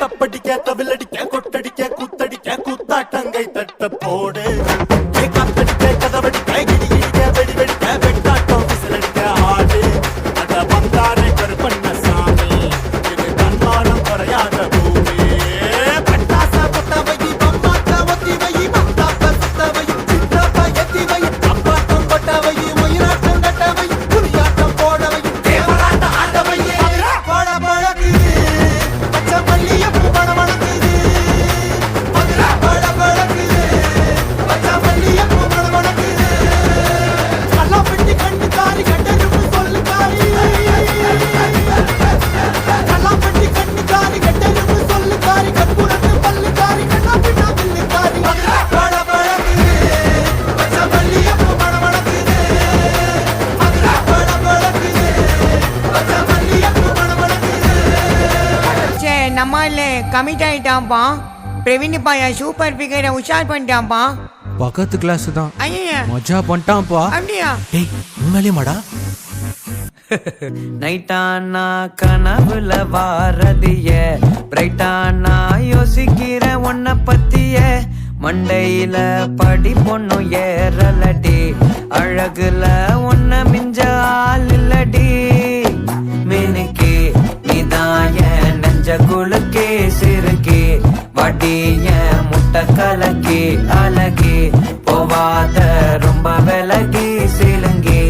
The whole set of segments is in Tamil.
தப்படிக்க தவிலடிக்க கொட்டடிக்க குத்தடிக்க கூத்தாட்டங்கை தட்ட போடு காத்தடிக்க கதவடிக்க கிடி கிடிக்க வெடி வெடிக்க வெட்டாட்டம் விசிலடிக்க ஆடு அத பந்தாரை கருப்பண்ண சாமி இது தன்மானம் குறையாத பூமி பட்டாச பொட்டவை பம்மாக்க ஒத்தி வை மத்தாப்ப சுத்தவை சித்தப்ப எத்தி வை அப்பாட்டம் பொட்டவை ஒயிராட்டம் கட்டவை புரியாட்டம் போடவை தேவராட்ட ஆட்டவை போட பழகு பச்சை மல்லிய பூ பண வணங்குது போட பழகு பச்சை மல்லிய பூ பண வணங்குது கல்லா பெட்டி கண்ணு காரி கட்டருப்பு சொல்லு காரி கல்லா பெட்டி கண்ணு காரி கட்டருப்பு சொல்லு காரி கற்பூரத்து பல்லு காரி கண்ணா பின்னா பில்லு காரி போட பழகு பச்சை மல்லிய பூ பண வணங்குது போட பழகு பச்சை மல்லிய பூ பண வணங்குது சே நம்மள கமிட் ஆயிட்டான்ப்பா. பிரவீன் பாயா சூப்பர் பிகரை உஷார் பண்ணிட்டான்ப்பா. பக்கத்து கிளாஸ் தான். ஐயா மஜா பண்ணிட்டான்ப்பா. அப்படியா? டேய் உண்மையிலேயேமாடா? நைட்டானா கனவுல வாரதிய பிரைட்டானா யோசிக்கிற உன்ன பத்திய மண்டையில படி பொண்ணு ஏறலடி அழகுல உன்ன மிஞ்ச ஆள் இல்லடி மினுக்கி நீதாய நெஞ்ச குலுக்கி சிறுக்கி வடிய முட்டை கலக்கி அழகி போவாத ரொம்ப விலகி சிலுங்கி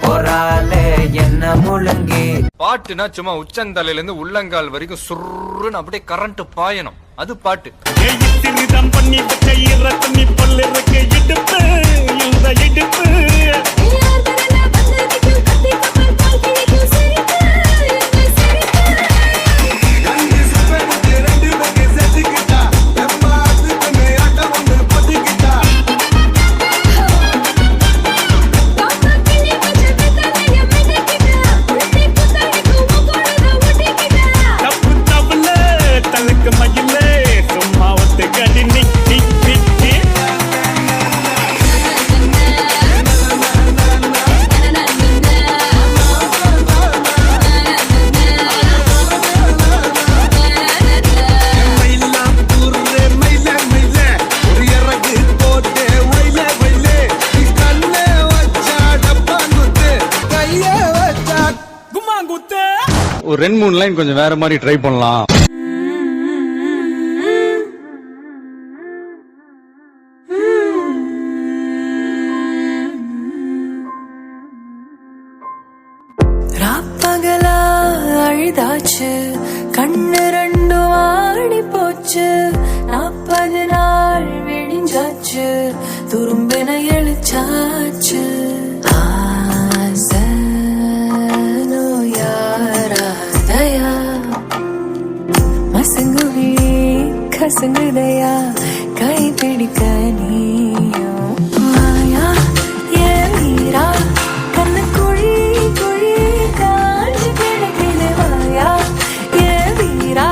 போராலே என்ன முழுங்கி. பாட்டுனா சும்மா உச்சந்தலையில இருந்து உள்ளங்கால் வரைக்கும் சுருன்னு அப்படியே கரண்ட் பாயணும், அது பாட்டு. பண்ணி வச்ச இறக்கி பல்லு இருக்கு இடுப்பு இந்த இடுப்பு ஒரு 2-3 லைன் கொஞ்சம் வேற மாதிரி ட்ரை பண்ணலாம். ராப்பகலா அழுதாச்சு கண்ணு ரெண்டும் ஆடி போச்சு 40 நாள் விழிஞ்சாச்சு துரும்பின எழுச்சாச்சு மசங்குவி கசங்குதையா கை பிடிக்க நீயும் மாயா ஏரா கண்ணு குழி குழி காஞ்சி கிடக்குது வாயா ஏ வீரா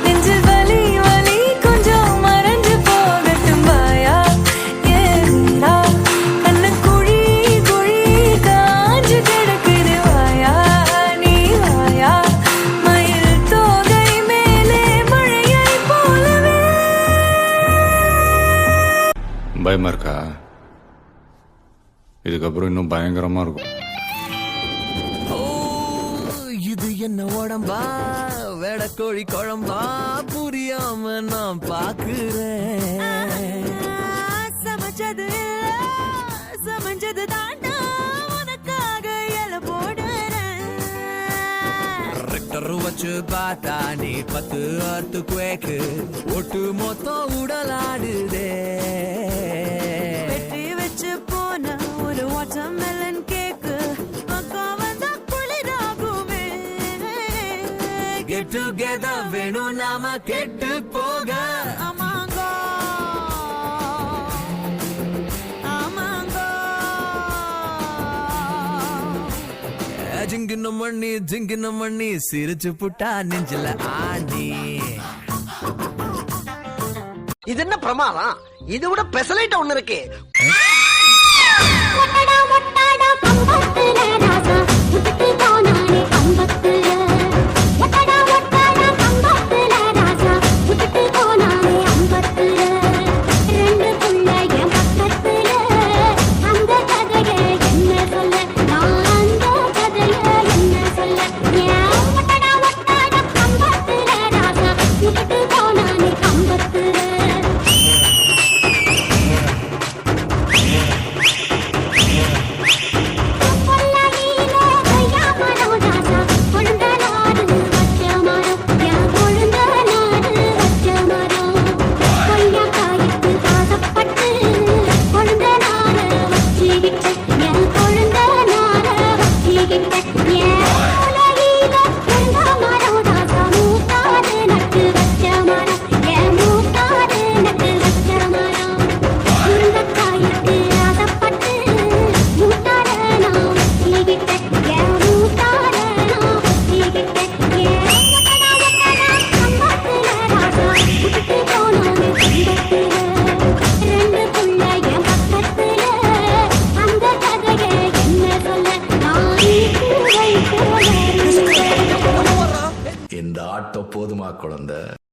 நெஞ்சு வலி வலி கொஞ்சம் மறைஞ்சு போகட்டும் வாயா ஏ வீரா கண்ணு குழி குழி காஞ்சி கிடக்குது வாயா நீ வாயா மயில் தோகை மேலே மழையை போலவே. பயமா இருக்கா? இதுக்கப்புறம் இன்னும் பயங்கரமா இருக்கும். இது என்ன உடம்பா வெடக்கோழி குழம்பா புரியாம நான் பாக்குறேன். சமைச்சது சமைச்சது தாண்டா உனக்காக இல போடுறேன். ரெக்டர் வச்சு பார்த்தா நீ 10 அர்த்து குவேக்கு ஒட்டு மொத்தம் உடலாடுதே. வெற்றி வச்சு போன ஒரு வாட்டர்மெலன் கேக்கு பக்கம் வந்தா குளிராகுமே. கெட் டுகெதர் வேணும் நாம கெட்டு போக. ஆமாங்கோ ஆமாங்கோ ஜிங்கின மண்ணி சிரிச்சு புட்டா நெஞ்சில ஆண்டி. இது என்ன பிரமாதம்? இது விட பெசலைட் ஒண்ணு இருக்கு. ஆட்டம் போதுமா குழந்தை?